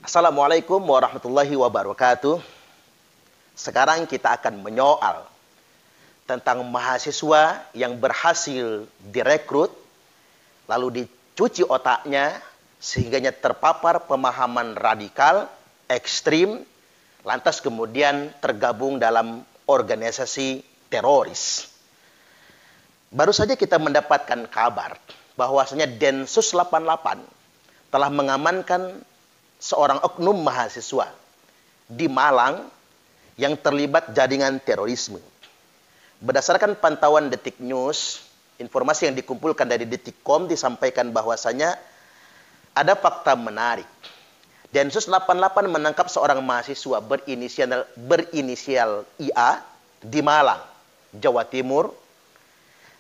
Assalamualaikum warahmatullahi wabarakatuh. Sekarang kita akan menyoal tentang mahasiswa yang berhasil direkrut, lalu dicuci otaknya, sehingganya terpapar pemahaman radikal, ekstrim, lantas kemudian tergabung dalam organisasi teroris. Baru saja kita mendapatkan kabar bahwasanya Densus 88 telah mengamankan seorang oknum mahasiswa di Malang yang terlibat jaringan terorisme. Berdasarkan pantauan Detik News, informasi yang dikumpulkan dari Detikcom disampaikan bahwasanya ada fakta menarik. Densus 88 menangkap seorang mahasiswa berinisial IA di Malang, Jawa Timur.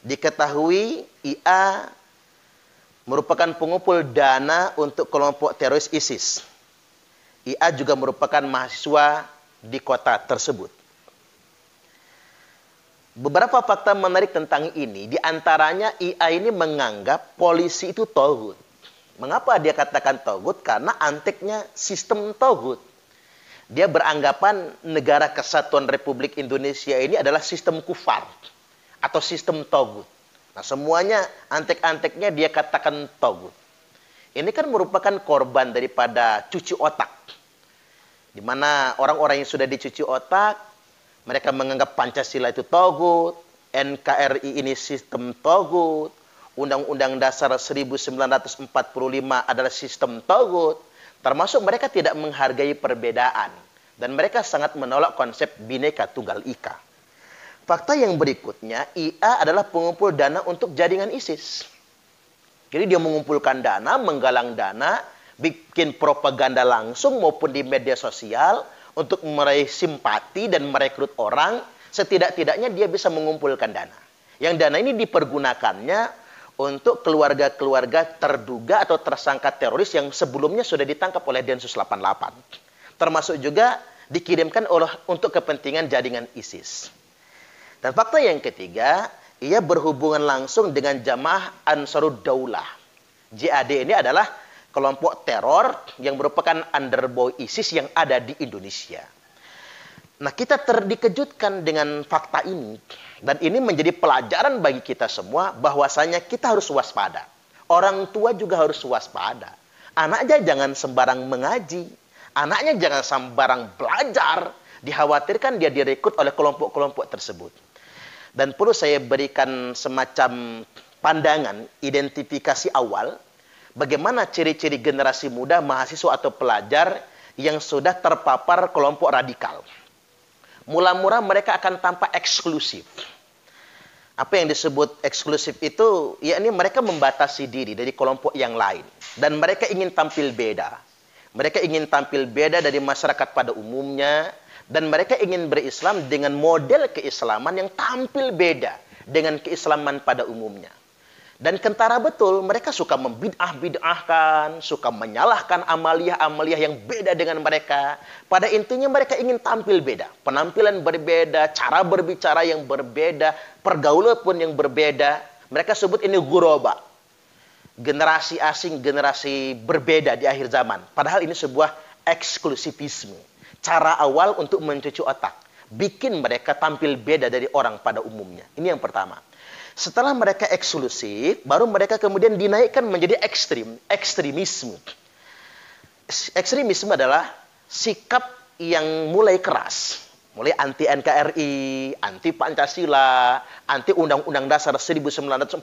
Diketahui IA merupakan pengumpul dana untuk kelompok teroris ISIS. IA juga merupakan mahasiswa di kota tersebut. Beberapa fakta menarik tentang ini, diantaranya IA ini menganggap polisi itu togut. Mengapa dia katakan togut? Karena anteknya sistem togut. Dia beranggapan negara kesatuan Republik Indonesia ini adalah sistem kufar atau sistem togut. Nah, semuanya antek-anteknya dia katakan togut. Ini kan merupakan korban daripada cuci otak. Di mana orang-orang yang sudah dicuci otak, mereka menganggap Pancasila itu togut, NKRI ini sistem togut, Undang-Undang Dasar 1945 adalah sistem togut, termasuk mereka tidak menghargai perbedaan. Dan mereka sangat menolak konsep Bhinneka Tunggal Ika. Fakta yang berikutnya, IA adalah pengumpul dana untuk jaringan ISIS. Jadi dia mengumpulkan dana, menggalang dana, bikin propaganda langsung maupun di media sosial untuk meraih simpati dan merekrut orang. Setidak-tidaknya dia bisa mengumpulkan dana. Yang dana ini dipergunakannya untuk keluarga-keluarga terduga atau tersangka teroris yang sebelumnya sudah ditangkap oleh Densus 88. Termasuk juga dikirimkan untuk kepentingan jaringan ISIS. Dan fakta yang ketiga, ia berhubungan langsung dengan Jamaah Ansarud Daulah. JAD ini adalah kelompok teror yang merupakan underboy ISIS yang ada di Indonesia. Nah, kita dikejutkan dengan fakta ini. Dan ini menjadi pelajaran bagi kita semua bahwasanya kita harus waspada. Orang tua juga harus waspada. Anaknya jangan sembarang mengaji. Anaknya jangan sembarang belajar. Dikhawatirkan dia direkrut oleh kelompok-kelompok tersebut. Dan perlu saya berikan semacam pandangan, identifikasi awal, bagaimana ciri-ciri generasi muda, mahasiswa atau pelajar yang sudah terpapar kelompok radikal. Mula-mula mereka akan tampak eksklusif. Apa yang disebut eksklusif itu, yakni mereka membatasi diri dari kelompok yang lain. Dan mereka ingin tampil beda. Mereka ingin tampil beda dari masyarakat pada umumnya. Dan mereka ingin berislam dengan model keislaman yang tampil beda dengan keislaman pada umumnya. Dan kentara betul, mereka suka membid'ah-bid'ahkan, suka menyalahkan amaliyah-amaliyah yang beda dengan mereka. Pada intinya mereka ingin tampil beda. Penampilan berbeda, cara berbicara yang berbeda, pergaulan pun yang berbeda. Mereka sebut ini guroba. Generasi asing, generasi berbeda di akhir zaman. Padahal ini sebuah eksklusivisme. Cara awal untuk mencuci otak. Bikin mereka tampil beda dari orang pada umumnya. Ini yang pertama. Setelah mereka eksklusif, baru mereka kemudian dinaikkan menjadi ekstrim. Ekstremisme. Ekstremisme adalah sikap yang mulai keras. Mulai anti NKRI, anti Pancasila, anti Undang-Undang Dasar 1945.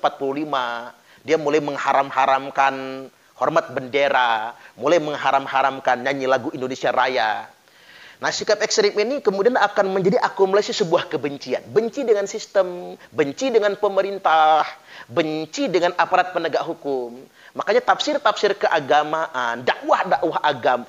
Dia mulai mengharam-haramkan hormat bendera. Mulai mengharam-haramkan nyanyi lagu Indonesia Raya. Nah, sikap ekstrim ini kemudian akan menjadi akumulasi sebuah kebencian. Benci dengan sistem, benci dengan pemerintah, benci dengan aparat penegak hukum. Makanya tafsir-tafsir keagamaan, dakwah-dakwah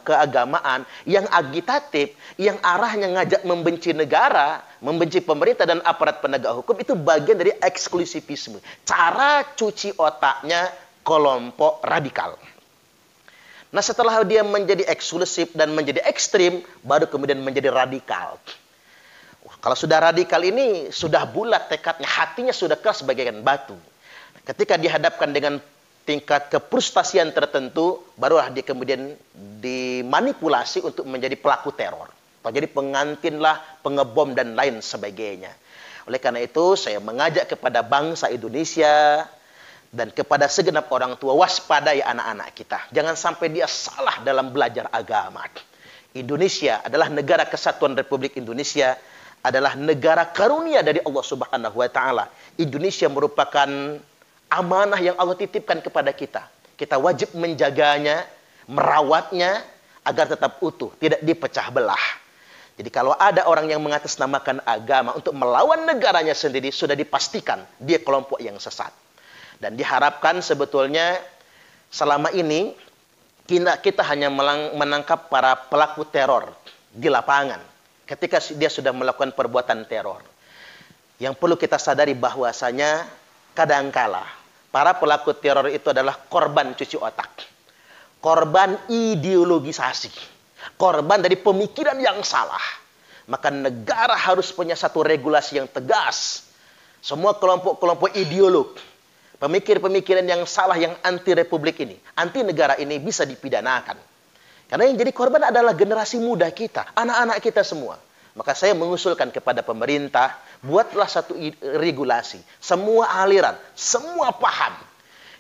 keagamaan yang agitatif, yang arahnya ngajak membenci negara, membenci pemerintah dan aparat penegak hukum, itu bagian dari eksklusivisme. Cara cuci otaknya kelompok radikal. Nah, setelah dia menjadi eksklusif dan menjadi ekstrim, baru kemudian menjadi radikal. Kalau sudah radikal ini, sudah bulat tekadnya, hatinya sudah keras bagaikan batu. Ketika dihadapkan dengan tingkat kefrustasian tertentu, barulah dia kemudian dimanipulasi untuk menjadi pelaku teror. Atau jadi pengantin lah, pengebom dan lain sebagainya. Oleh karena itu, saya mengajak kepada bangsa Indonesia dan kepada segenap orang tua, waspadai anak-anak kita. Jangan sampai dia salah dalam belajar agama. Indonesia adalah negara kesatuan Republik Indonesia, adalah negara karunia dari Allah Subhanahu wa taala. Indonesia merupakan amanah yang Allah titipkan kepada kita. Kita wajib menjaganya, merawatnya agar tetap utuh, tidak dipecah belah. Jadi kalau ada orang yang mengatasnamakan agama untuk melawan negaranya sendiri, sudah dipastikan dia kelompok yang sesat. Dan diharapkan sebetulnya selama ini kita hanya menangkap para pelaku teror di lapangan ketika dia sudah melakukan perbuatan teror. Yang perlu kita sadari bahwasanya kadangkala para pelaku teror itu adalah korban cuci otak, korban ideologisasi, korban dari pemikiran yang salah. Maka negara harus punya satu regulasi yang tegas. Semua kelompok-kelompok ideolog, pemikir-pemikiran yang salah, yang anti republik ini, anti negara ini bisa dipidanakan. Karena yang jadi korban adalah generasi muda kita, anak-anak kita semua. Maka saya mengusulkan kepada pemerintah, buatlah satu regulasi. Semua aliran, semua paham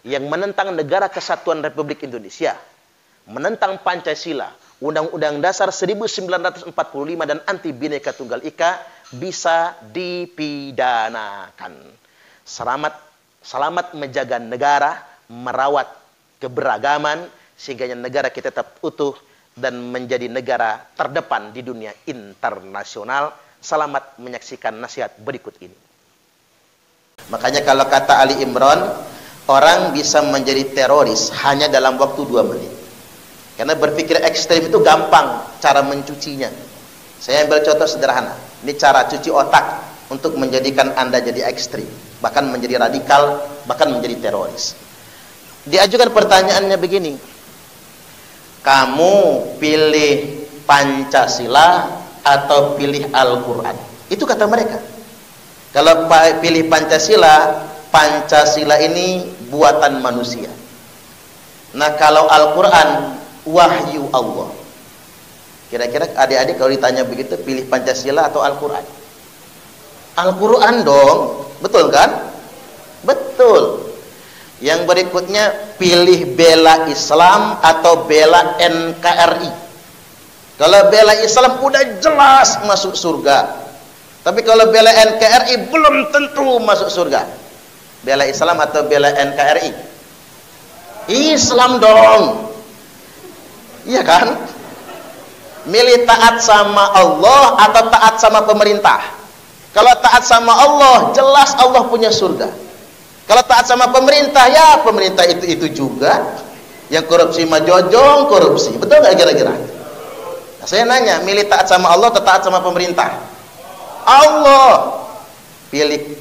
yang menentang negara kesatuan Republik Indonesia, menentang Pancasila, Undang-Undang Dasar 1945 dan anti Bhinneka Tunggal Ika bisa dipidanakan. Selamat menjaga negara, merawat keberagaman, sehingga negara kita tetap utuh dan menjadi negara terdepan di dunia internasional. Selamat menyaksikan nasihat berikut ini. Makanya kalau kata Ali Imran, orang bisa menjadi teroris hanya dalam waktu 2 menit. Karena berpikir ekstrim itu gampang cara mencucinya. Saya ambil contoh sederhana. Ini cara cuci otak untuk menjadikan Anda jadi ekstrim, bahkan menjadi radikal, bahkan menjadi teroris. Diajukan pertanyaannya begini, kamu pilih Pancasila atau pilih Al-Quran? Itu kata mereka. Kalau pilih Pancasila, Pancasila ini buatan manusia. Nah kalau Al-Quran, wahyu Allah. Kira-kira adik-adik kalau ditanya begitu, pilih Pancasila atau Al-Quran? Al-Quran dong, betul kan? Betul. Yang berikutnya, pilih bela Islam atau bela NKRI. Kalau bela Islam udah jelas masuk surga. Tapi kalau bela NKRI belum tentu masuk surga. Bela Islam atau bela NKRI? Islam dong. Iya kan? Milih taat sama Allah atau taat sama pemerintah? Kalau taat sama Allah, jelas Allah punya surga. Kalau taat sama pemerintah, ya pemerintah itu juga. Yang korupsi mah jojong korupsi. Betul nggak kira-kira? Nah, saya nanya, milih taat sama Allah atau taat sama pemerintah? Allah. Pilih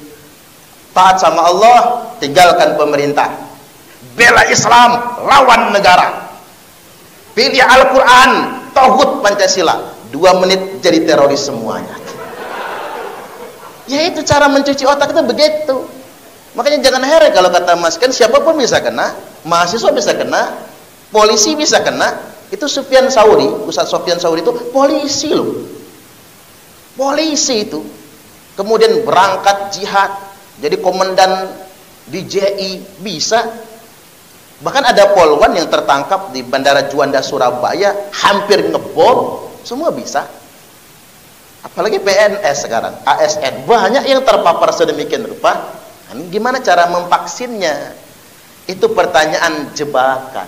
taat sama Allah, tinggalkan pemerintah. Bela Islam, lawan negara. Pilih Al-Quran, tauhid Pancasila. 2 menit jadi teroris semuanya. Ya itu cara mencuci otak itu begitu. Makanya jangan heran kalau kata Mas, kan siapapun bisa kena, mahasiswa bisa kena, polisi bisa kena. Itu Sufyan Tsauri, Ustaz Sufyan Tsauri itu polisi loh. Polisi itu. Kemudian berangkat jihad, jadi komandan di JI bisa. Bahkan ada polwan yang tertangkap di Bandara Juanda Surabaya, hampir ngebom, semua bisa. Apalagi PNS sekarang, ASN, banyak yang terpapar sedemikian rupa. Nah, gimana cara memvaksinnya? Itu pertanyaan jebakan.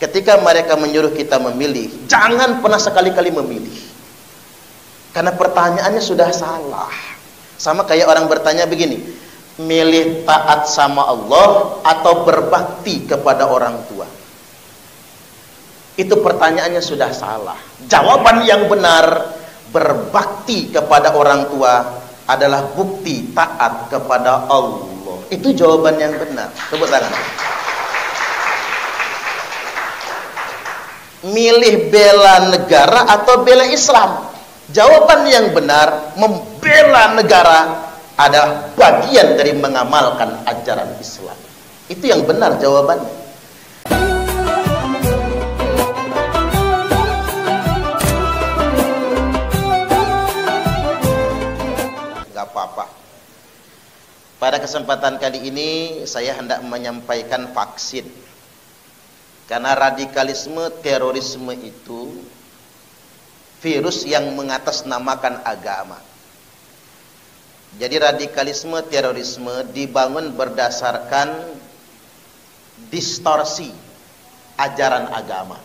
Ketika mereka menyuruh kita memilih, jangan pernah sekali-kali memilih. Karena pertanyaannya sudah salah. Sama kayak orang bertanya begini, milih taat sama Allah atau berbakti kepada orang tua? Itu pertanyaannya sudah salah. Jawaban yang benar, berbakti kepada orang tua adalah bukti taat kepada Allah. Itu jawaban yang benar. Tepuk tangan. Milih bela negara atau bela Islam? Jawaban yang benar, membela negara adalah bagian dari mengamalkan ajaran Islam. Itu yang benar jawabannya. Gak apa-apa. Pada kesempatan kali ini saya hendak menyampaikan vaksin. Karena radikalisme terorisme itu virus yang mengatasnamakan agama. Jadi radikalisme terorisme dibangun berdasarkan distorsi ajaran agama.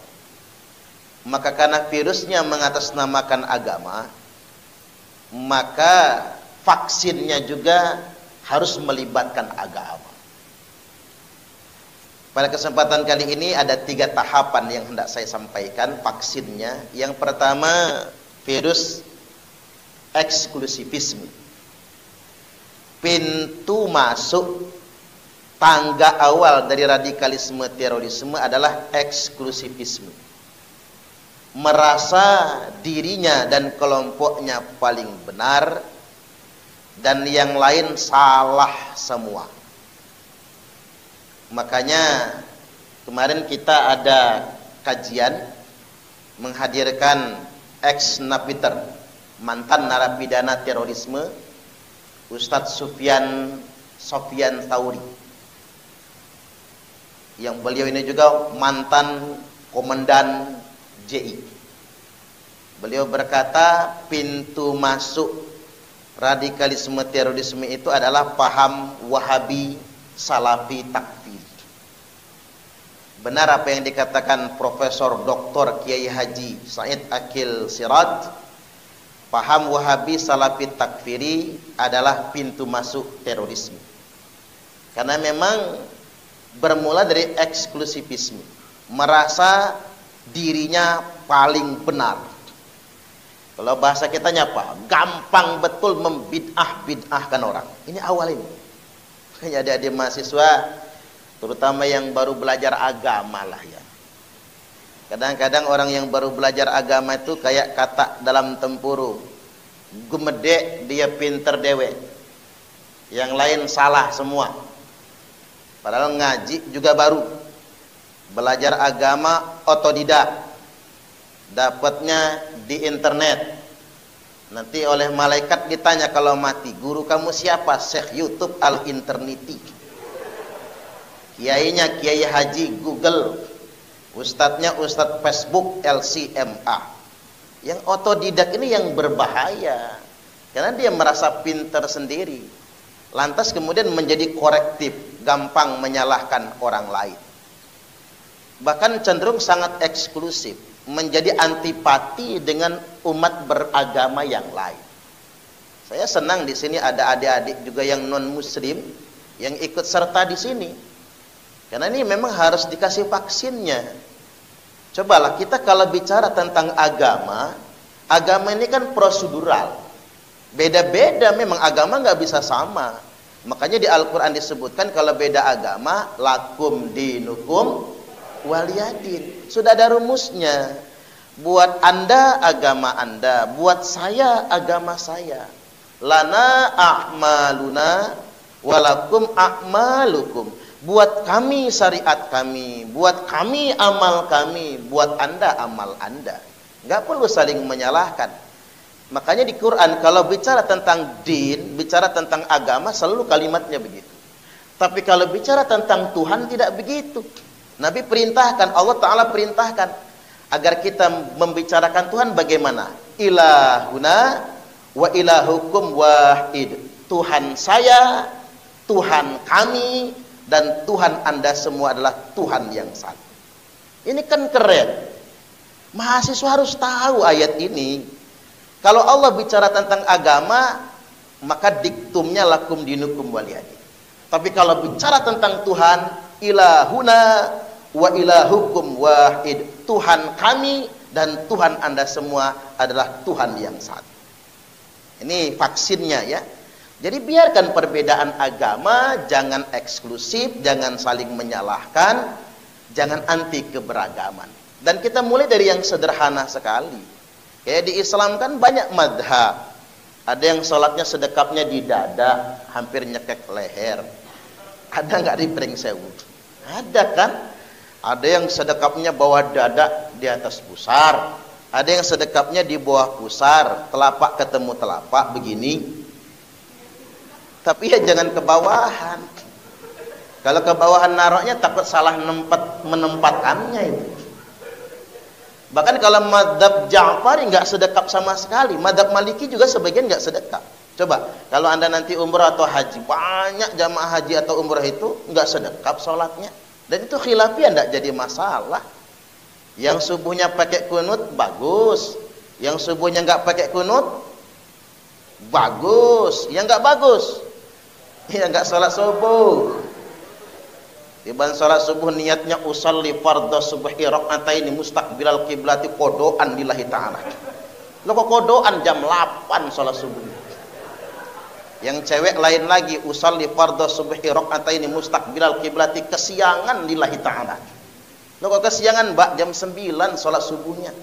Maka karena virusnya mengatasnamakan agama, maka vaksinnya juga harus melibatkan agama. Pada kesempatan kali ini ada 3 tahapan yang hendak saya sampaikan vaksinnya. Yang pertama, virus eksklusivisme. Pintu masuk tangga awal dari radikalisme terorisme adalah eksklusivisme. Merasa dirinya dan kelompoknya paling benar dan yang lain salah semua. Makanya kemarin kita ada kajian menghadirkan ex-napiter, mantan narapidana terorisme, Ustadz Sofyan Tauri, yang beliau ini juga mantan komandan JI. Beliau berkata pintu masuk radikalisme terorisme itu adalah paham Wahabi Salafi takfir. Benar apa yang dikatakan Profesor Dr. Kiai Haji Said Akil Siraj, paham Wahabi Salafi takfiri adalah pintu masuk terorisme. Karena memang bermula dari eksklusivisme, merasa dirinya paling benar. Kalau bahasa kita nyapa, gampang betul membid'ah-bid'ahkan orang. Ini awal ini. Makanya adik-adik mahasiswa, terutama yang baru belajar agama lah ya. Kadang-kadang orang yang baru belajar agama itu kayak kata dalam tempurung, gumede dia pinter dewe, yang lain salah semua. Padahal ngaji juga baru, belajar agama otodidak, dapatnya di internet. Nanti oleh malaikat ditanya kalau mati, guru kamu siapa? Syekh YouTube Al-Interneti, kiainya Kiai Haji Google, ustadznya Ustadz Facebook LCMA. Yang otodidak ini yang berbahaya, karena dia merasa pinter sendiri, lantas kemudian menjadi korektif, gampang menyalahkan orang lain, bahkan cenderung sangat eksklusif, menjadi antipati dengan umat beragama yang lain. Saya senang di sini ada adik-adik juga yang non muslim yang ikut serta di sini, karena ini memang harus dikasih vaksinnya. Cobalah kita kalau bicara tentang agama, agama ini kan prosedural, beda-beda. Memang agama nggak bisa sama. Makanya di Al-Quran disebutkan kalau beda agama, lakum dinukum waliyadin. Sudah ada rumusnya. Buat anda agama anda, buat saya agama saya. Lana a'maluna walakum a'malukum. Buat kami syariat kami, buat kami amal kami, buat anda amal anda. Nggak perlu saling menyalahkan. Makanya di Quran kalau bicara tentang din, bicara tentang agama, selalu kalimatnya begitu. Tapi kalau bicara tentang Tuhan tidak begitu. Nabi perintahkan, Allah Ta'ala perintahkan agar kita membicarakan Tuhan bagaimana? Ilahuna wa ilahukum wahid. Tuhan saya, Tuhan kami, dan Tuhan anda semua adalah Tuhan yang satu. Ini kan keren. Mahasiswa harus tahu ayat ini. Kalau Allah bicara tentang agama, maka diktumnya lakum dinukum waliyadin. Tapi kalau bicara tentang Tuhan, ilahuna wa ilahukum wahid. Tuhan kami dan Tuhan anda semua adalah Tuhan yang satu. Ini vaksinnya ya. Jadi biarkan perbedaan agama, jangan eksklusif, jangan saling menyalahkan, jangan anti keberagaman. Dan kita mulai dari yang sederhana sekali. Kayak di Islam kan banyak madhab. Ada yang sholatnya sedekapnya di dada, hampir nyekek leher. Ada nggak di Pringsewu? Ada kan? Ada yang sedekapnya bawah dada di atas pusar, ada yang sedekapnya di bawah pusar, telapak ketemu telapak begini. Tapi ya jangan kebawahan. Kalau kebawahan naroknya takut salah menempatkannya itu. Bahkan kalau madzhab Ja'fari nggak sedekap sama sekali, madzhab Maliki juga sebagian nggak sedekap. Coba kalau anda nanti umrah atau haji, banyak jamaah haji atau umrah itu nggak sedekap sholatnya, dan itu khilafiyah, nggak jadi masalah. Yang subuhnya pakai kunut bagus, yang subuhnya nggak pakai kunut bagus, yang nggak bagus, ya nggak sholat subuh. Iban sholat subuh niatnya usolli fardhu subhi raka'ataini mustaqbilal qiblati kodoan lillahi ta'ala. Lo kok kodoan jam 8 sholat subuh. Yang cewek lain lagi usolli fardhu subhi raka'ataini mustaqbilal qiblati kesiangan lillahi ta'ala. Lo kok kesiangan Mbak jam 9 sholat subuhnya.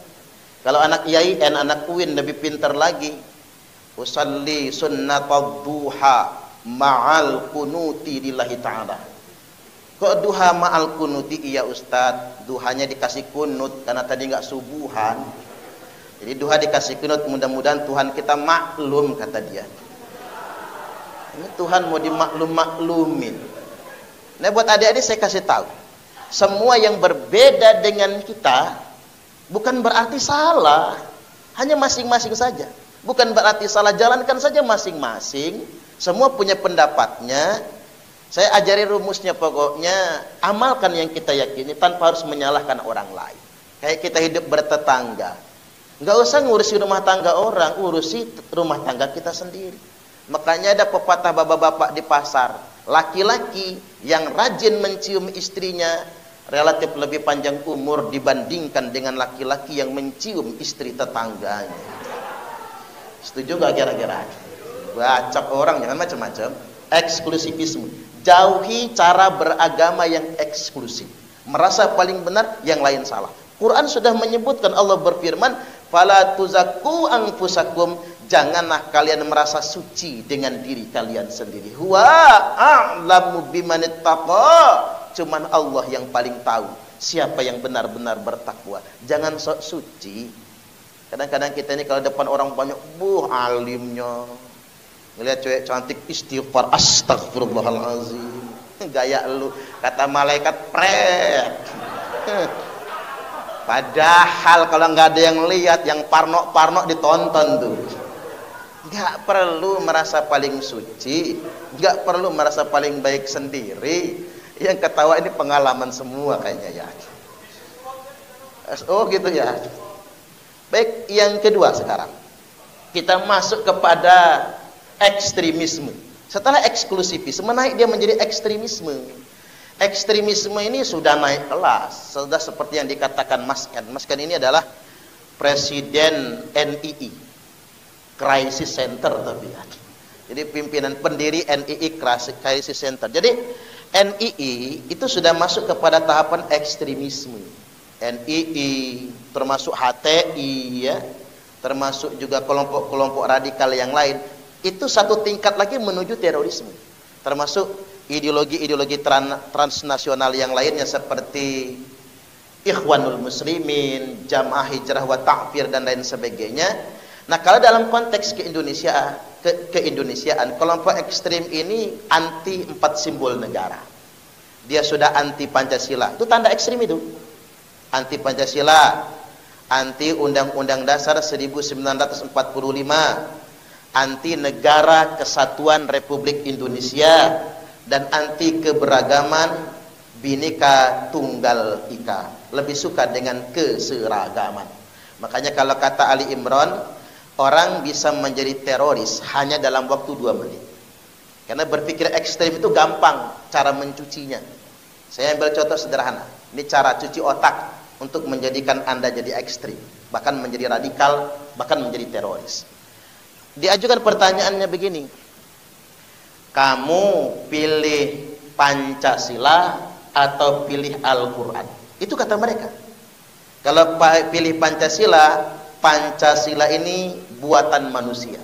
Kalau anak yai dan anak uin lebih pintar lagi. Usolli sunnatad duha ma'al kunuti lillahi ta'ala. Kok duha ma'al kunuti? Iya Ustadz, duhanya dikasih kunut karena tadi nggak subuhan. Jadi duha dikasih kunut, mudah-mudahan Tuhan kita maklum, kata dia. Ini Tuhan mau dimaklum-maklumin. Nah buat adik-adik saya kasih tahu, semua yang berbeda dengan kita bukan berarti salah, hanya masing-masing saja. Bukan berarti salah, jalankan saja masing-masing. Semua punya pendapatnya. Saya ajari rumusnya, pokoknya amalkan yang kita yakini tanpa harus menyalahkan orang lain. Kayak kita hidup bertetangga, nggak usah ngurusi rumah tangga orang, urusi rumah tangga kita sendiri. Makanya ada pepatah bapak-bapak di pasar, laki-laki yang rajin mencium istrinya relatif lebih panjang umur dibandingkan dengan laki-laki yang mencium istri tetangganya. Setuju nggak kira-kira? Bacak orang, jangan macam-macam. Eksklusivisme. Jauhi cara beragama yang eksklusif, merasa paling benar, yang lain salah. Quran sudah menyebutkan, Allah berfirman, fala tuzakku anfusakum, janganlah kalian merasa suci dengan diri kalian sendiri. Huwa a'lamu bimanittaqa, cuman Allah yang paling tahu siapa yang benar-benar bertakwa. Jangan sok suci. Kadang-kadang kita ini kalau depan orang banyak, alimnya. Ngelihat cewek cantik istighfar, astagfirullahalazim. Gaya lu, kata malaikat prek. Padahal kalau nggak ada yang lihat, yang parno-parno ditonton tuh. Nggak perlu merasa paling suci, nggak perlu merasa paling baik sendiri. Yang ketawa ini pengalaman semua kayaknya ya. Oh gitu ya. Baik, yang kedua sekarang kita masuk kepada ekstremisme. Setelah eksklusivisme naik dia menjadi ekstremisme. Ekstremisme ini sudah naik kelas, sudah seperti yang dikatakan Mas Ken. Mas Ken ini adalah presiden NII Crisis Center, tapi ya. Jadi pimpinan pendiri NII Crisis Center. Jadi NII itu sudah masuk kepada tahapan ekstremisme. NII termasuk HTI ya, termasuk juga kelompok-kelompok radikal yang lain. Itu satu tingkat lagi menuju terorisme, termasuk ideologi-ideologi transnasional yang lainnya seperti Ikhwanul Muslimin, Jamaah Hijrah wa Ta'fir dan lain sebagainya. Nah, kalau dalam konteks keindonesiaan, kelompok ekstrim ini anti 4 simbol negara. Dia sudah anti Pancasila. Itu tanda ekstrim itu. Anti Pancasila, anti Undang-Undang Dasar 1945, anti Negara Kesatuan Republik Indonesia, dan anti keberagaman Bhinneka Tunggal Ika. Lebih suka dengan keseragaman. Makanya kalau kata Ali Imran, orang bisa menjadi teroris hanya dalam waktu 2 menit. Karena berpikir ekstrem itu gampang cara mencucinya. Saya ambil contoh sederhana. Ini cara cuci otak untuk menjadikan Anda jadi ekstrem, bahkan menjadi radikal, bahkan menjadi teroris. Diajukan pertanyaannya begini, kamu pilih Pancasila atau pilih Al-Quran? Itu kata mereka. Kalau pilih Pancasila, Pancasila ini buatan manusia.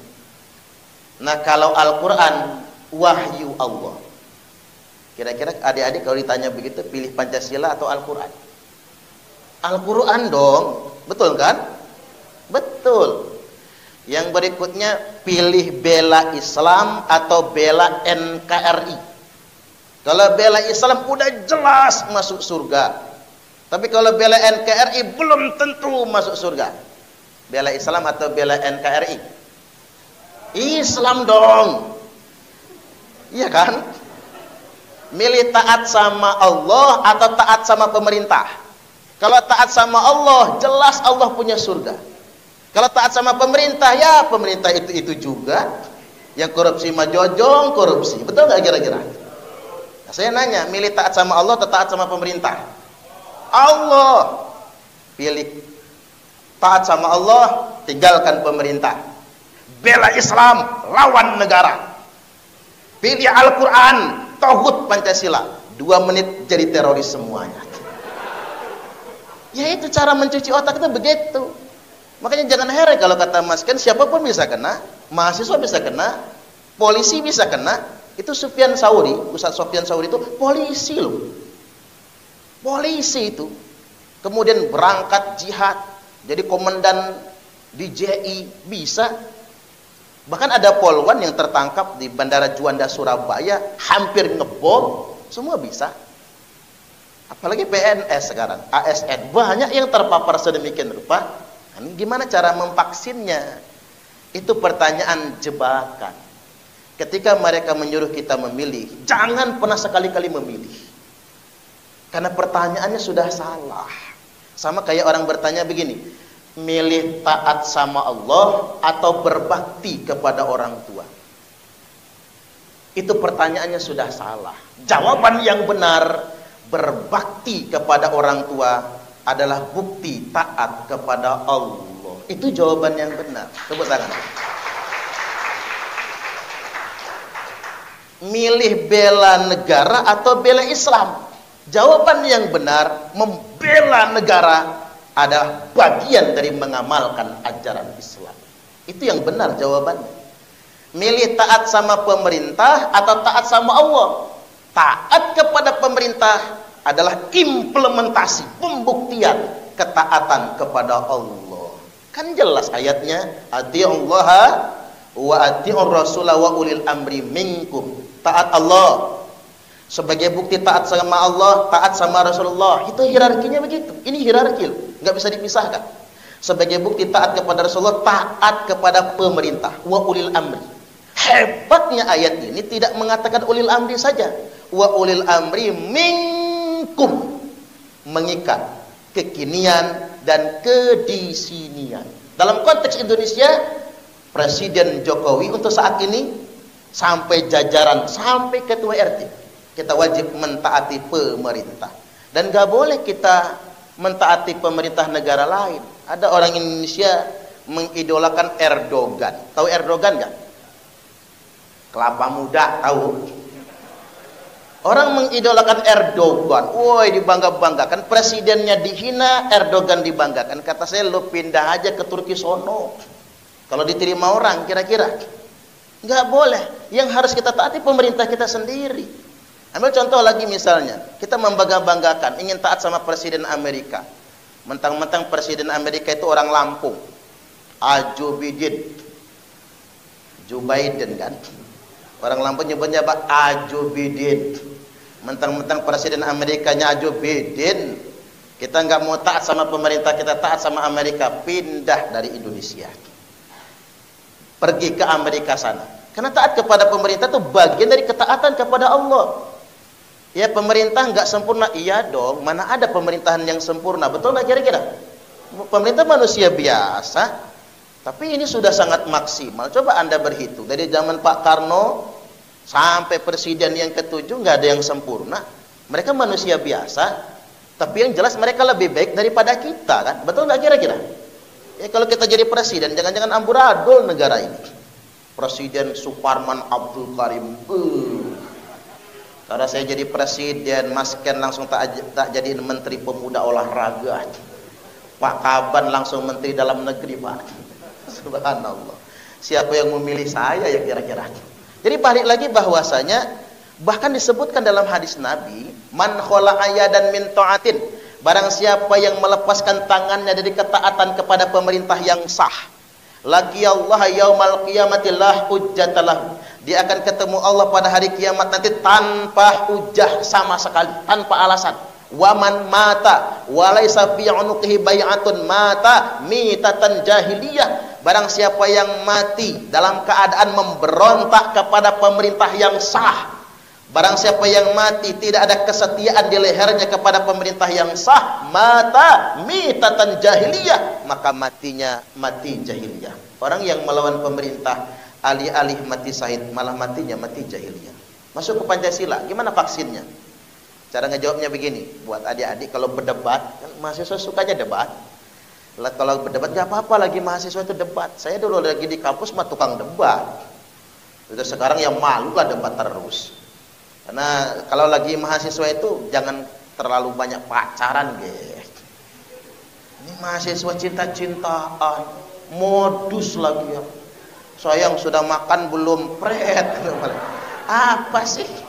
Nah kalau Al-Quran, wahyu Allah. Kira-kira adik-adik kalau ditanya begitu, pilih Pancasila atau Al-Quran? Al-Quran dong, betul kan? Betul. Yang berikutnya, pilih bela Islam atau bela NKRI. Kalau bela Islam udah jelas masuk surga. Tapi kalau bela NKRI belum tentu masuk surga. Bela Islam atau bela NKRI? Islam dong. Iya kan? Milih taat sama Allah atau taat sama pemerintah? Kalau taat sama Allah, jelas Allah punya surga. Kalau taat sama pemerintah, ya pemerintah itu juga. Yang korupsi mah jojong korupsi. Betul nggak kira-kira? Nah, saya nanya, milih taat sama Allah atau taat sama pemerintah? Allah. Pilih taat sama Allah, tinggalkan pemerintah. Bela Islam, lawan negara. Pilih Al-Quran, tauhid Pancasila. 2 menit jadi teroris semuanya. Ya itu cara mencuci otak itu begitu. Makanya jangan heran kalau kata Mas kan siapapun bisa kena, mahasiswa bisa kena, polisi bisa kena. Itu Sufyan Tsauri, Ustaz Sufyan Tsauri itu polisi loh. Polisi itu. Kemudian berangkat jihad, jadi komandan di JI bisa. Bahkan ada polwan yang tertangkap di Bandara Juanda Surabaya hampir ngebom, semua bisa. Apalagi PNS sekarang, ASN, banyak yang terpapar sedemikian rupa. Ini gimana cara memvaksinnya? Itu pertanyaan jebakan. Ketika mereka menyuruh kita memilih, jangan pernah sekali-kali memilih. Karena pertanyaannya sudah salah. Sama kayak orang bertanya begini, milih taat sama Allah atau berbakti kepada orang tua? Itu pertanyaannya sudah salah. Jawaban yang benar, berbakti kepada orang tua adalah bukti taat kepada Allah. Itu jawaban yang benar. Tepuk tangan. Milih bela negara atau bela Islam? Jawaban yang benar, membela negara adalah bagian dari mengamalkan ajaran Islam. Itu yang benar jawabannya. Milih taat sama pemerintah atau taat sama Allah? Taat kepada pemerintah adalah implementasi, pembuktian ketaatan kepada Allah. Kan jelas ayatnya, atiullaha wa atiur rasulah wa ulil amri minkum. Taat Allah sebagai bukti taat sama Allah, taat sama Rasulullah. Itu hierarkinya begitu. Ini hierarki, nggak bisa dipisahkan. Sebagai bukti taat kepada Rasulullah, taat kepada pemerintah, wa ulil amri. Hebatnya ayat ini tidak mengatakan ulil amri saja, wa ulil amri minkum, mengikat kekinian dan kedisinian. Dalam konteks Indonesia, Presiden Jokowi untuk saat ini sampai jajaran, sampai ketua RT, kita wajib mentaati pemerintah. Dan gak boleh kita mentaati pemerintah negara lain. Ada orang Indonesia mengidolakan Erdogan. Tahu Erdogan gak? Kelapa muda, tahu? Orang mengidolakan Erdogan, woi dibangga-banggakan, presidennya dihina, Erdogan dibanggakan. Kata saya, lo pindah aja ke Turki sono. Kalau diterima orang, kira-kira nggak boleh. Yang harus kita taati pemerintah kita sendiri. Ambil contoh lagi misalnya, kita membangga-banggakan, ingin taat sama Presiden Amerika. Mentang-mentang Presiden Amerika itu orang Lampung, Joe Biden, Joe Biden kan? Orang Lampung nyebutnya apa? Joe Biden. Mentang-mentang Presiden Amerikanya Joe Biden, kita nggak mau taat sama pemerintah, kita taat sama Amerika, pindah dari Indonesia, pergi ke Amerika sana. Karena taat kepada pemerintah itu bagian dari ketaatan kepada Allah. Ya pemerintah nggak sempurna, iya dong. Mana ada pemerintahan yang sempurna, betul nggak kira-kira? Pemerintah manusia biasa, tapi ini sudah sangat maksimal. Coba Anda berhitung dari zaman Pak Karno sampai presiden yang ke-7 nggak ada yang sempurna. Mereka manusia biasa, tapi yang jelas mereka lebih baik daripada kita, kan? Betul nggak kira-kira? Ya kalau kita jadi presiden, jangan-jangan amburadul negara ini. Presiden Suparman Abdul Karim. Kalau saya jadi presiden, Mas Ken langsung tak jadiin menteri pemuda olahraga. Pak Kaban langsung menteri dalam negeri, Pak. Subhanallah. Siapa yang memilih saya ya kira-kira? Jadi balik lagi bahwasanya Bahkan disebutkan dalam hadis Nabi, man khala'a yadan min ta'atin, barang siapa yang melepaskan tangannya dari ketaatan kepada pemerintah yang sah, laqiyallaha yaumal qiyamati la hujjatalah, dia akan ketemu Allah pada hari kiamat nanti tanpa hujjah sama sekali, tanpa alasan. Waman mata walaysa fi unuqihi bai'atun mata mitatan jahiliyah, barang siapa yang mati dalam keadaan memberontak kepada pemerintah yang sah, barang siapa yang mati tidak ada kesetiaan di lehernya kepada pemerintah yang sah, mata mitatan jahiliyah, maka matinya mati jahiliyah. Orang yang melawan pemerintah alih-alih mati syahid malah matinya mati jahiliyah. Masuk ke Pancasila, gimana vaksinnya? Cara ngejawabnya begini, buat adik-adik kalau berdebat, kan mahasiswa sukanya debat. Kalau berdebat gak apa-apa lagi mahasiswa itu debat. Saya dulu lagi di kampus mah tukang debat. Terus sekarang yang malu lah debat terus. Karena kalau lagi mahasiswa itu jangan terlalu banyak pacaran, guys. Ini mahasiswa cinta-cintaan, modus lagi ya. Sayang sudah makan belum, pret. Apa sih?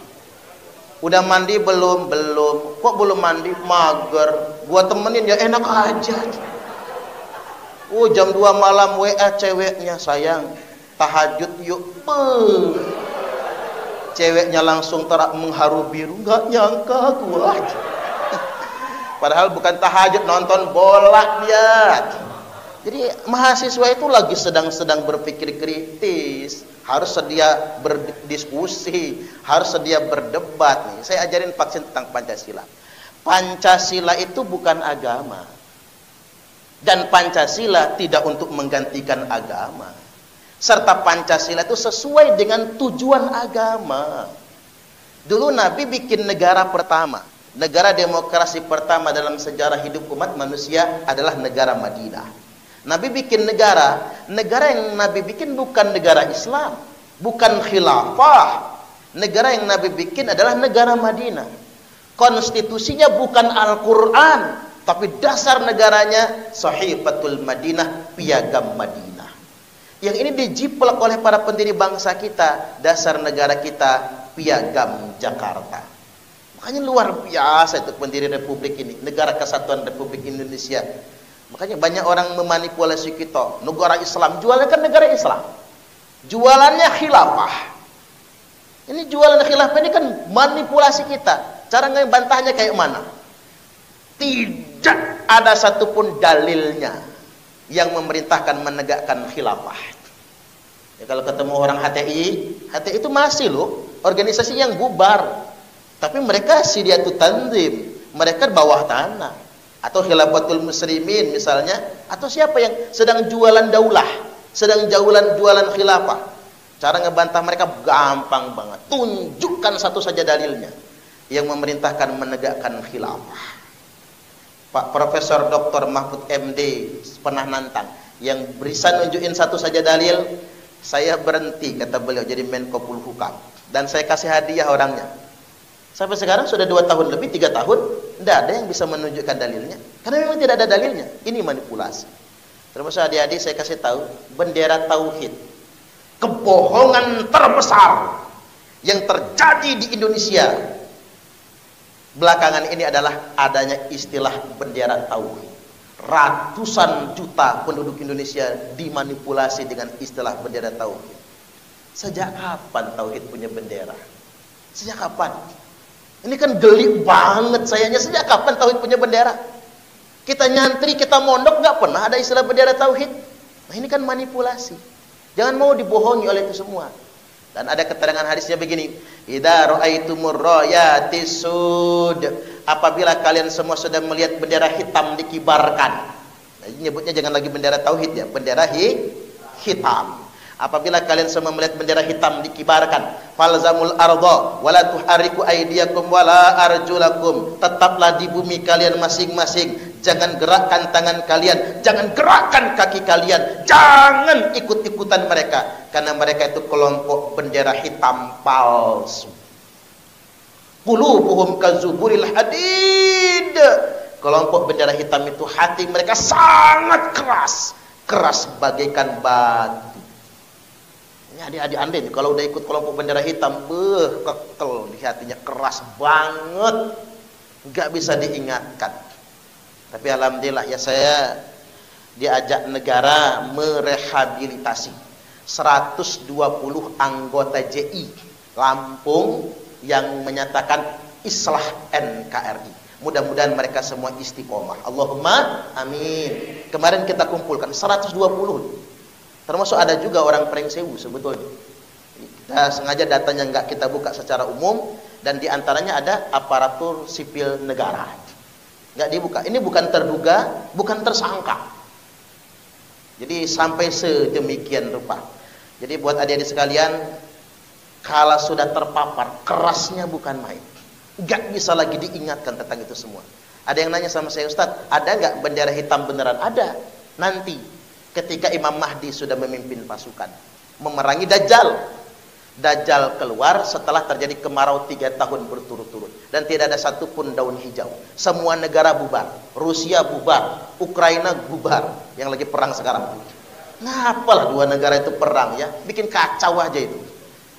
Udah mandi belum? Belum. Kok belum mandi? Mager. Gua temenin ya enak aja. Jam 2 malam WA ceweknya, sayang tahajud yuk. Ceweknya langsung mengharu biru, nggak nyangka gua. Padahal bukan tahajud, nonton bola dia. Jadi mahasiswa itu lagi sedang berpikir kritis, harus sedia berdiskusi, harus sedia berdebat. Nih, saya ajarin vaksin tentang Pancasila. Pancasila itu bukan agama. Dan Pancasila tidak untuk menggantikan agama. Serta Pancasila itu sesuai dengan tujuan agama. Dulu Nabi bikin negara pertama. Negara demokrasi pertama dalam sejarah hidup umat manusia adalah negara Madinah. Nabi bikin negara yang Nabi bikin bukan negara Islam, bukan khilafah. Negara yang Nabi bikin adalah negara Madinah. Konstitusinya bukan Al-Quran, tapi dasar negaranya Sahifatul Madinah, piagam Madinah. Yang ini dijiplak oleh para pendiri bangsa kita, dasar negara kita piagam Jakarta. Makanya luar biasa itu pendiri Republik ini, Negara Kesatuan Republik Indonesia. Makanya banyak orang memanipulasi kita. Negara Islam, jualannya kan negara Islam. Jualannya khilafah. Ini jualan khilafah ini kan manipulasi kita. Cara ngebantahnya kayak mana? Tidak ada satupun dalilnya yang memerintahkan menegakkan khilafah. Ya, kalau ketemu orang HTI itu masih loh organisasi yang bubar. Tapi mereka Syidiatut Tanzim, mereka bawah tanah. Atau Khilafatul Muslimin misalnya, atau siapa yang sedang jualan daulah, sedang jualan khilafah. Cara ngebantah mereka gampang banget. Tunjukkan satu saja dalilnya yang memerintahkan menegakkan khilafah. Pak Profesor Dr. Mahfud MD pernah nantang, yang bisa nunjukin satu saja dalil, saya berhenti, kata beliau, jadi Menko Polhukam. Dan saya kasih hadiah orangnya. Sampai sekarang sudah 2 tahun lebih, 3 tahun, tidak ada yang bisa menunjukkan dalilnya. Karena memang tidak ada dalilnya. Ini manipulasi. Termasuk adik-adik saya kasih tahu, bendera tauhid, kebohongan terbesar yang terjadi di Indonesia belakangan ini adalah adanya istilah bendera tauhid. Ratusan juta penduduk Indonesia dimanipulasi dengan istilah bendera tauhid. Sejak kapan tauhid punya bendera? Sejak kapan? Ini kan geli banget sayanya, sejak kapan tauhid punya bendera? Kita nyantri, kita mondok nggak pernah ada istilah bendera tauhid. Nah ini kan manipulasi. Jangan mau dibohongi oleh itu semua. Dan ada keterangan hadisnya begini, idza ra'aitumur rayatis sud, apabila kalian semua sudah melihat bendera hitam dikibarkan. Nah, nyebutnya jangan lagi bendera tauhid ya, bendera hitam. Apabila kalian semua melihat bendera hitam dikibarkan, falzamul arda wala tuhariku aydiyakum wala arjulakum, tetaplah di bumi kalian masing-masing, jangan gerakkan tangan kalian, jangan gerakkan kaki kalian, jangan ikut-ikutan mereka, karena mereka itu kelompok bendera hitam palsu. Qulubuhum kazuburil hadid, kelompok bendera hitam itu hati mereka sangat keras bagaikan batu. Ini adik-adik Anda ini kalau udah ikut kelompok bendera hitam, kekel di hatinya, keras banget, nggak bisa diingatkan. Tapi alhamdulillah ya, saya diajak negara merehabilitasi 120 anggota JI Lampung yang menyatakan islah NKRI. Mudah-mudahan mereka semua istiqomah. Allahumma amin. Kemarin kita kumpulkan 120. Termasuk ada juga orang Prengsewu sebetulnya. Kita sengaja datanya nggak kita buka secara umum, dan diantaranya ada aparatur sipil negara. Nggak dibuka. Ini bukan terduga, bukan tersangka. Jadi sampai sedemikian rupa. Jadi buat adik-adik sekalian, kalau sudah terpapar, kerasnya bukan main. Nggak bisa lagi diingatkan tentang itu semua. Ada yang nanya sama saya, Ustadz, ada nggak bendera hitam beneran? Ada. Nanti ketika Imam Mahdi sudah memimpin pasukan memerangi Dajjal. Dajjal keluar setelah terjadi kemarau 3 tahun berturut-turut, dan tidak ada satupun daun hijau. Semua negara bubar. Rusia bubar, Ukraina bubar, yang lagi perang sekarang. Ngapalah 2 negara itu perang ya, bikin kacau aja itu.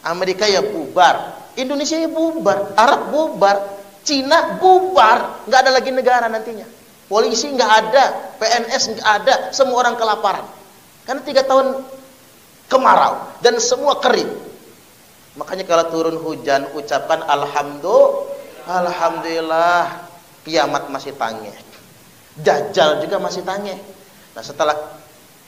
Amerika ya bubar, Indonesia ya bubar, Arab bubar, Cina bubar, nggak ada lagi negara nantinya. Polisi nggak ada, PNS nggak ada, semua orang kelaparan. Karena 3 tahun kemarau dan semua kering. Makanya kalau turun hujan ucapkan alhamdulillah, kiamat masih tangeh. Dajjal juga masih tangeh. Nah, setelah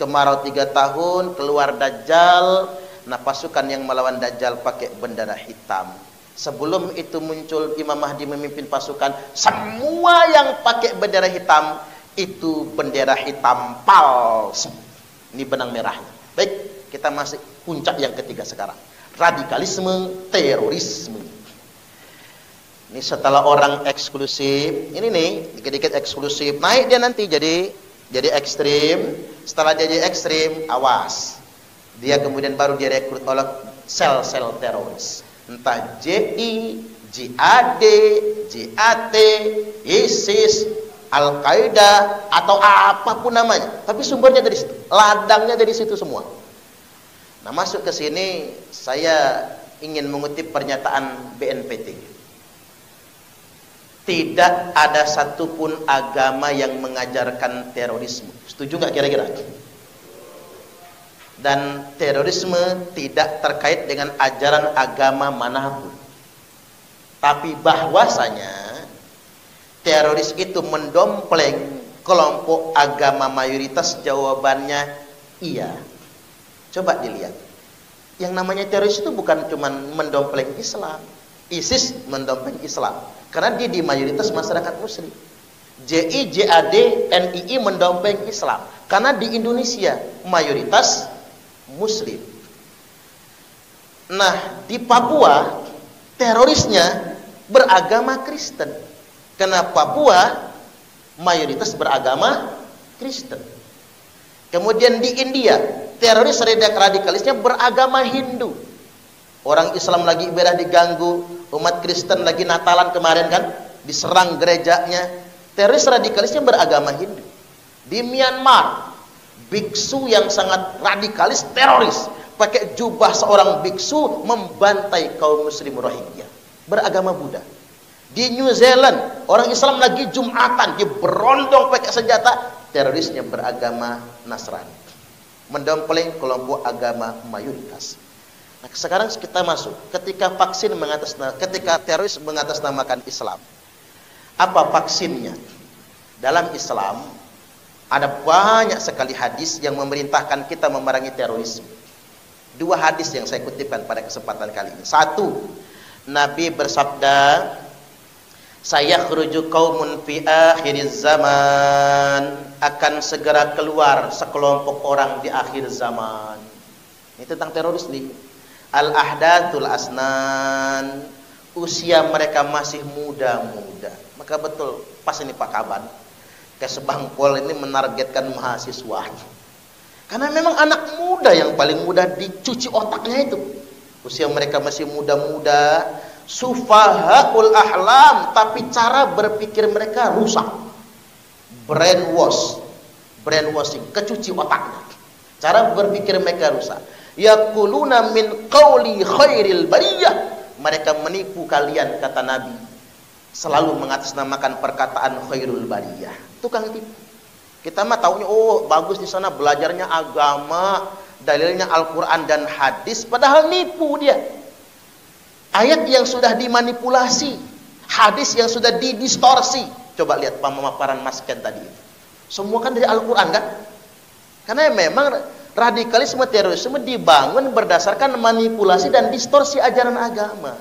kemarau 3 tahun keluar Dajjal, nah pasukan yang melawan Dajjal pakai bendera hitam. Sebelum itu muncul Imam Mahdi memimpin pasukan, semua yang pakai bendera hitam itu bendera hitam palsu. Ini benang merahnya. Baik, kita masih puncak yang ketiga sekarang. Radikalisme, terorisme. Ini setelah orang eksklusif, ini nih dikit-dikit eksklusif, naik dia nanti jadi ekstrim. Setelah jadi ekstrim, awas, dia kemudian baru direkrut oleh sel-sel teroris, entah JI, JAD, JAT, ISIS, Al-Qaeda, atau apapun namanya. Tapi sumbernya dari situ, ladangnya dari situ semua. Nah, masuk ke sini saya ingin mengutip pernyataan BNPT. Tidak ada satupun agama yang mengajarkan terorisme. Setuju nggak kira-kira? Dan terorisme tidak terkait dengan ajaran agama manapun. Tapi bahwasanya teroris itu mendompleng kelompok agama mayoritas, jawabannya iya. Coba dilihat. Yang namanya teroris itu bukan cuma mendompleng Islam. ISIS mendompleng Islam karena dia di mayoritas masyarakat muslim. JI, JAD, NII mendompleng Islam karena di Indonesia mayoritas muslim. Nah, di Papua terorisnya beragama Kristen karena Papua mayoritas beragama Kristen. Kemudian di India teroris radikalisnya beragama Hindu. Orang Islam lagi ibadah diganggu, umat Kristen lagi Natalan kemarin kan diserang gerejanya, teroris radikalisnya beragama Hindu. Di Myanmar, biksu yang sangat radikalis teroris, pakai jubah seorang biksu membantai kaum muslim Rohingya, beragama Buddha. Di New Zealand, orang Islam lagi Jumatan, dia berondong pakai senjata, terorisnya beragama Nasrani, mendompleng kelompok agama mayoritas. Nah, sekarang kita masuk ketika ketika teroris mengatasnamakan Islam. Apa vaksinnya? Dalam Islam ada banyak sekali hadis yang memerintahkan kita memerangi terorisme. 2 hadis yang saya kutipkan pada kesempatan kali ini. 1, Nabi bersabda, sayakhruju qaumun fi akhiriz zaman, akan segera keluar sekelompok orang di akhir zaman. Ini tentang teroris nih. Al-ahdatul asnan, usia mereka masih muda-muda. Maka betul pas ini Pak Kaban Kesbangpol ini menargetkan mahasiswa. Karena memang anak muda yang paling mudah dicuci otaknya itu. Usia mereka masih muda-muda, sufahaul ahlam, tapi cara berpikir mereka rusak. Brainwashing, kecuci otaknya. Cara berpikir mereka rusak. Yaquluna min qawli khairil bariyah. Mereka menipu kalian, kata Nabi, selalu mengatasnamakan perkataan khairul bariyah. Tukang tipu. Kita mah taunya, oh bagus di sana belajarnya agama, dalilnya Al-Quran dan hadis, padahal nipu dia. Ayat yang sudah dimanipulasi, hadis yang sudah didistorsi. Coba lihat pemaparan Mas Ken tadi. Semua kan dari Al-Quran kan? Karena memang radikalisme terorisme dibangun berdasarkan manipulasi dan distorsi ajaran agama.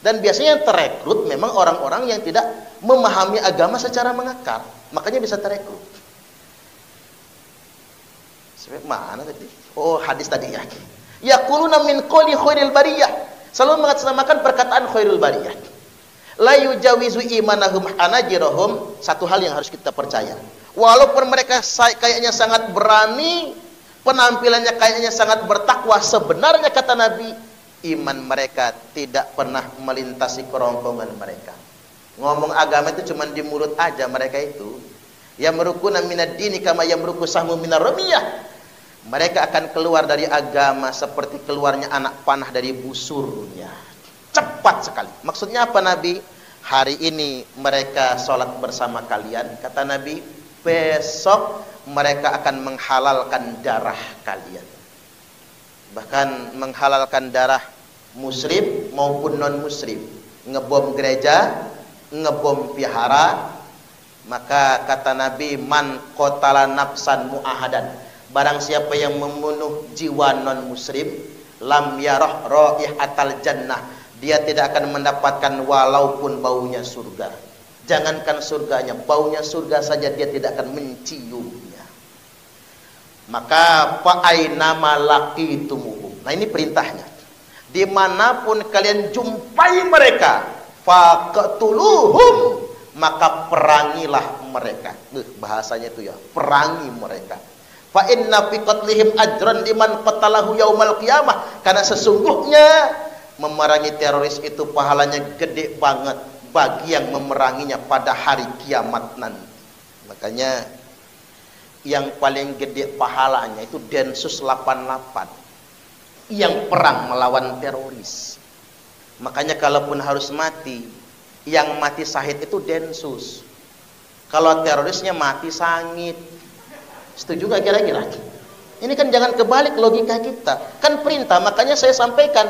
Dan biasanya yang terekrut memang orang-orang yang tidak memahami agama secara mengakar. Makanya bisa terekrut. Mana tadi? Oh, hadis tadi ya. Yaquluna min qawli khairil bariyah. Selalu mengatasnamakan perkataan khairul bariyah. La yujawizu imanahum anajirahum. Satu hal yang harus kita percaya. Walaupun mereka kayaknya sangat berani, penampilannya kayaknya sangat bertakwa, sebenarnya kata Nabi, iman mereka tidak pernah melintasi kerongkongan mereka. Ngomong agama itu cuma di mulut aja mereka itu. Yamrukuna minad dini kama yamruku sahmu minar ramiyah. Mereka akan keluar dari agama seperti keluarnya anak panah dari busurnya. Cepat sekali. Maksudnya apa Nabi? Hari ini mereka sholat bersama kalian. Kata Nabi, besok mereka akan menghalalkan darah kalian. Bahkan menghalalkan darah muslim maupun non muslim. Ngebom gereja, ngebom vihara. Maka kata Nabi, man qatala nafsan mu'ahadan. Barang siapa yang membunuh jiwa non muslim, lam yarah raihatal jannah, dia tidak akan mendapatkan walaupun baunya surga. Jangankan surganya, baunya surga saja dia tidak akan menciumnya. Maka fa'ainama laqitumuhum. Nah ini perintahnya. Dimanapun kalian jumpai mereka, faqtuluhum, maka perangilah mereka. Bahasanya itu ya, perangi mereka. Fa inna fi qatlihim ajran liman qatalahu yaumal qiyamah. Karena sesungguhnya memerangi teroris itu pahalanya gede banget bagi yang memeranginya pada hari kiamat nanti. Makanya yang paling gede pahalanya itu Densus 88 yang perang melawan teroris. Makanya kalaupun harus mati, yang mati syahid itu Densus. Kalau terorisnya mati sangit. Setuju gak kira-kira? Ini kan jangan kebalik logika kita. Kan perintah, makanya saya sampaikan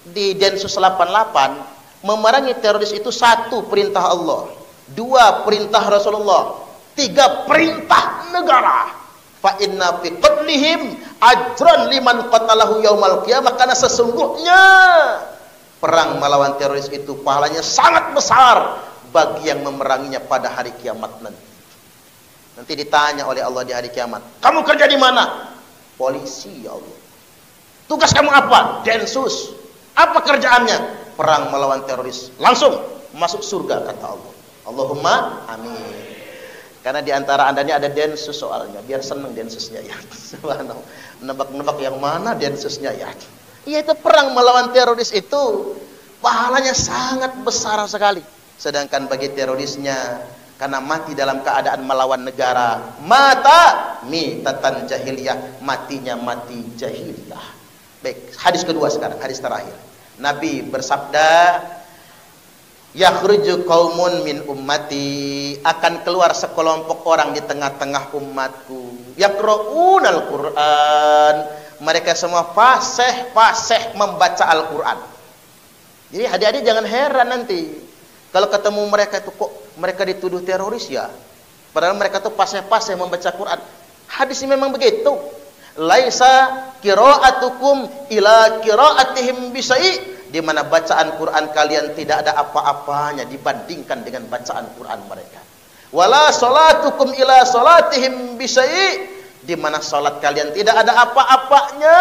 di Densus 88, memerangi teroris itu 1 perintah Allah, 2 perintah Rasulullah, 3 perintah negara. Fa inna fi qatlihim ajran liman qatalahu yaumal qiyamah. Karena sesungguhnya perang melawan teroris itu pahalanya sangat besar bagi yang memeranginya pada hari kiamat nanti. Nanti ditanya oleh Allah di hari kiamat, kamu kerja di mana? Polisi, ya Allah. Tugas kamu apa? Densus. Apa kerjaannya? Perang melawan teroris. Langsung masuk surga, kata Allah. Allahumma amin. Karena di antara anda ini ada Densus soalnya, biar seneng Densusnya ya. Nebak-nebak yang mana Densusnya ya. Iya, itu perang melawan teroris itu pahalanya sangat besar sekali. Sedangkan bagi terorisnya, karena mati dalam keadaan melawan negara, mata mitatan jahiliyah, matinya mati jahiliyah. Baik, hadis kedua sekarang, hadis terakhir. Nabi bersabda, yakhruju qaumun min ummati, akan keluar sekelompok orang di tengah-tengah umatku, yaqra'unal Qur'an, mereka semua fasih membaca Al-Quran. Jadi adik-adik jangan heran nanti kalau ketemu mereka itu, kok mereka dituduh teroris ya, padahal mereka tuh fasih membaca Quran. Hadisnya memang begitu. Laisa qira'atukum ila qira'atihim bisai, di mana bacaan Quran kalian tidak ada apa-apanya dibandingkan dengan bacaan Quran mereka. Wala salatukum ila salatihim bisai, di mana salat kalian tidak ada apa-apanya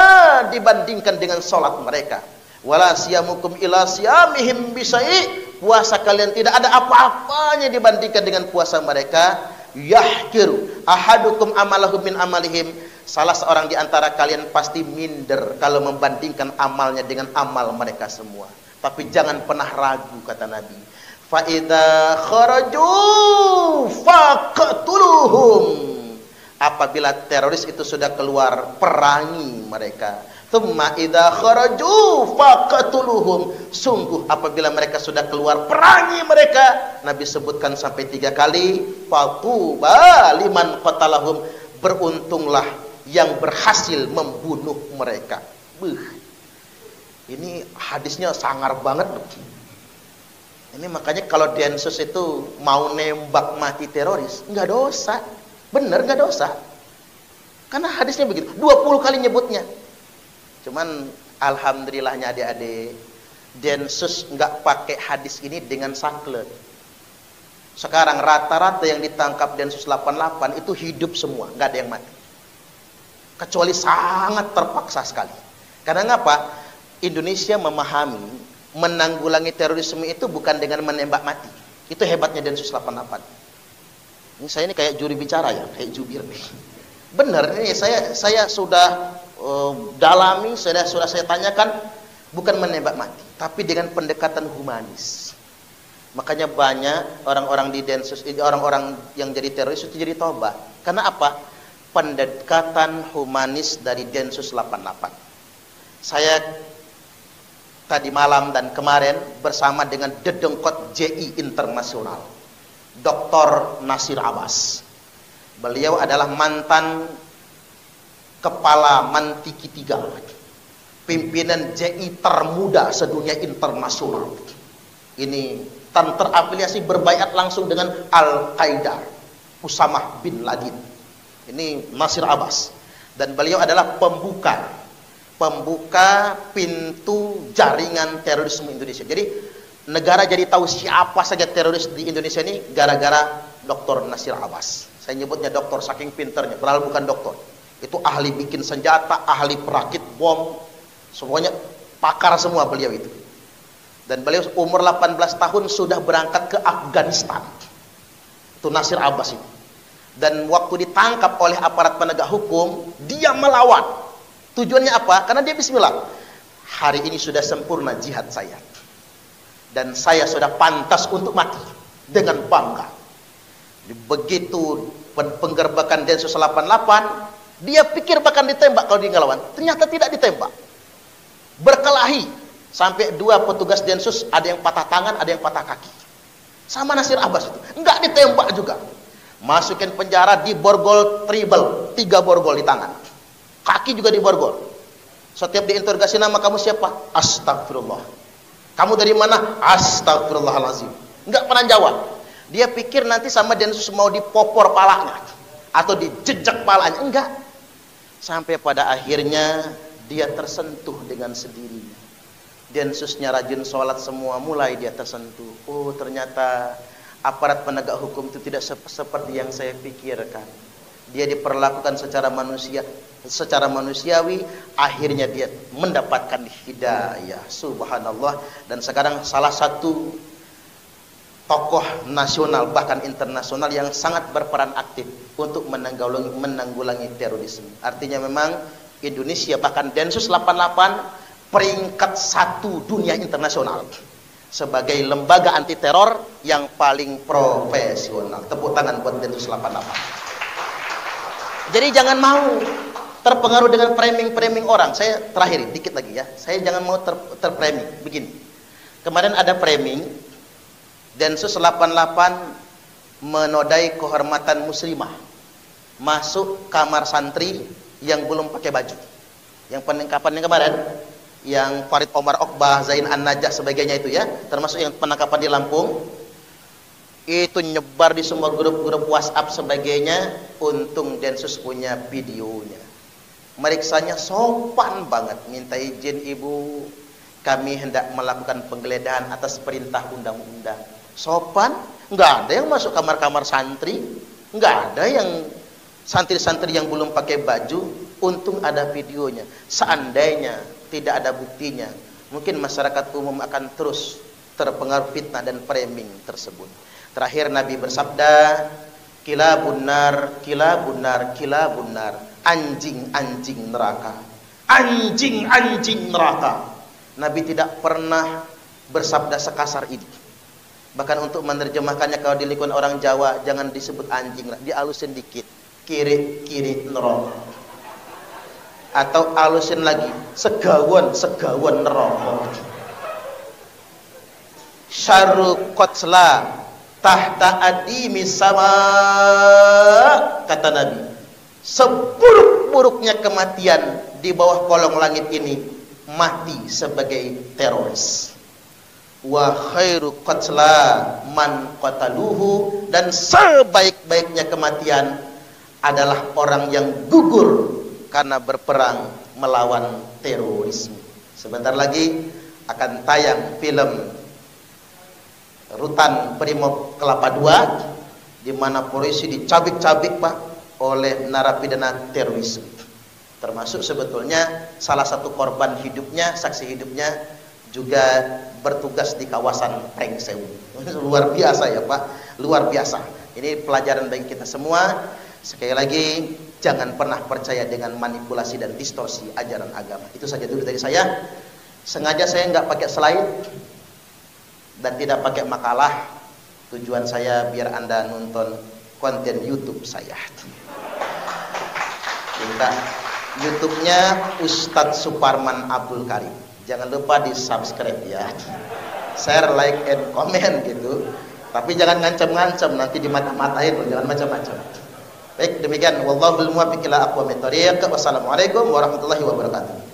dibandingkan dengan salat mereka. Wala siyamukum ila siyamihim bisai, puasa kalian tidak ada apa-apanya dibandingkan dengan puasa mereka. Yahkiru ahadukum amalahu min amalihim, salah seorang di antara kalian pasti minder kalau membandingkan amalnya dengan amal mereka semua. Tapi jangan pernah ragu, kata Nabi, fa idza kharaju faqtuluhum, Apabila teroris itu sudah keluar, perangi mereka. Tsumma idza kharaju faqatuluhum. Sungguh apabila mereka sudah keluar, perangi mereka. Nabi sebutkan sampai 3 kali. Fatuba liman qatalahum. Beruntunglah yang berhasil membunuh mereka. Ini hadisnya sangar banget loh. Ini makanya kalau Densus itu mau nembak mati teroris, nggak dosa. Bener nggak dosa. Karena hadisnya begitu. 20 kali nyebutnya. Cuman alhamdulillahnya adik-adik, Densus nggak pakai hadis ini dengan saklek. Sekarang rata-rata yang ditangkap Densus 88 itu hidup semua, nggak ada yang mati. Kecuali sangat terpaksa sekali. Karena ngapa? Indonesia memahami menanggulangi terorisme itu bukan dengan menembak mati. Itu hebatnya Densus 88. Ini saya ini kayak juri bicara ya, kayak jubir nih. Benar ini saya sudah dalami, sudah saya tanyakan, bukan menembak mati, tapi dengan pendekatan humanis. Makanya banyak orang-orang di Densus, orang-orang yang jadi teroris itu jadi tobat. Karena apa? Pendekatan humanis dari Densus 88. Saya tadi malam dan kemarin bersama dengan Dedengkot JI Internasional, Dr. Nasir Abbas. Beliau adalah mantan kepala Mantiki 3, pimpinan JI termuda sedunia internasional. Ini terafiliasi berbayat langsung dengan Al-Qaeda, Usamah bin Laden. Ini Nasir Abbas. Dan beliau adalah pembuka pintu jaringan terorisme Indonesia. Jadi negara jadi tahu siapa saja teroris di Indonesia ini gara-gara Dr. Nasir Abbas. Saya nyebutnya dokter saking pinternya, padahal bukan dokter. Itu ahli bikin senjata, ahli perakit bom, semuanya pakar semua beliau itu. Dan beliau umur 18 tahun sudah berangkat ke Afghanistan. Itu Nasir Abbas itu. Dan waktu ditangkap oleh aparat penegak hukum, dia melawan. Tujuannya apa? Karena dia bismillah. Hari ini sudah sempurna jihad saya. Dan saya sudah pantas untuk mati dengan bangga. Begitu penggerbakan Densus 88, dia pikir bahkan ditembak kalau dia ngelawan. Ternyata tidak ditembak. Berkelahi sampai 2 petugas Densus, ada yang patah tangan, ada yang patah kaki. Sama Nasir Abbas itu, enggak ditembak juga. Masukin penjara di borgol triple, 3 borgol di tangan. Kaki juga di borgol. Setiap diinterogasi, nama kamu siapa? Astagfirullah. Kamu dari mana? Astagfirullahalazim. Enggak pernah jawab. Dia pikir nanti sama Densus mau dipopor palanya atau dijejak palanya. Enggak. Sampai pada akhirnya dia tersentuh dengan sendirinya. Densusnya rajin sholat semua, mulai dia tersentuh. Oh, ternyata aparat penegak hukum itu tidak seperti yang saya pikirkan. Dia diperlakukan secara manusiawi, akhirnya dia mendapatkan hidayah. Subhanallah. Dan sekarang salah satu tokoh nasional bahkan internasional yang sangat berperan aktif untuk menanggulangi terorisme. Artinya memang Indonesia bahkan Densus 88 peringkat 1 dunia internasional sebagai lembaga anti teror yang paling profesional. Tepuk tangan buat Densus 88. Jadi jangan mau terpengaruh dengan framing orang. Saya terakhir dikit lagi ya. Saya jangan mau terframing. Begini. Kemarin ada framing Densus 88 menodai kehormatan muslimah. Masuk kamar santri yang belum pakai baju. Yang penangkapan yang kemarin, yang Farid Omar Okbah, Zain An-Najah sebagainya itu ya, termasuk yang penangkapan di Lampung. Itu nyebar di semua grup-grup WhatsApp sebagainya. Untung Densus punya videonya. Meriksanya sopan banget. Minta izin ibu, kami hendak melakukan penggeledahan atas perintah undang-undang. Sopan, nggak ada yang masuk kamar-kamar santri, nggak ada yang santri-santri yang belum pakai baju. Untung ada videonya. Seandainya tidak ada buktinya, mungkin masyarakat umum akan terus terpengaruh fitnah dan framing tersebut. Terakhir Nabi bersabda, kilabun nar, kilabun nar, kilabun nar. Anjing-anjing neraka. Anjing-anjing neraka. Nabi tidak pernah bersabda sekasar ini. Bahkan untuk menerjemahkannya kalau di lingkungan orang Jawa, jangan disebut anjing lah, dialusin dikit. kiri neraka. Atau alusin lagi, segawan neraka. Syarru qatla tahta adimi sama, kata Nabi. Seburuk-buruknya kematian di bawah kolong langit ini mati sebagai teroris. Wa khairu qatla man qataluhu, dan sebaik-baiknya kematian adalah orang yang gugur karena berperang melawan terorisme. Sebentar lagi akan tayang film Rutan Brimob Kelapa II, di mana polisi dicabik-cabik Pak oleh narapidana terorisme. Termasuk sebetulnya salah satu korban hidupnya, saksi hidupnya juga bertugas di kawasan Prengsewu. Luar biasa ya Pak, luar biasa. Ini pelajaran bagi kita semua. Sekali lagi, jangan pernah percaya dengan manipulasi dan distorsi ajaran agama. Itu saja dulu dari saya. Sengaja saya nggak pakai slide dan tidak pakai makalah. Tujuan saya biar Anda nonton konten YouTube saya. Kita YouTube-nya Ustadz Suparman Abdul Karim. Jangan lupa di subscribe ya, share, like, and comment gitu. Tapi jangan ngancam-ngancam, nanti dimata-matain, jangan macam-macam. Baik, demikian. Wallahul muwaffiq ila aqwamit thoriq. Wassalamualaikum warahmatullahi wabarakatuh.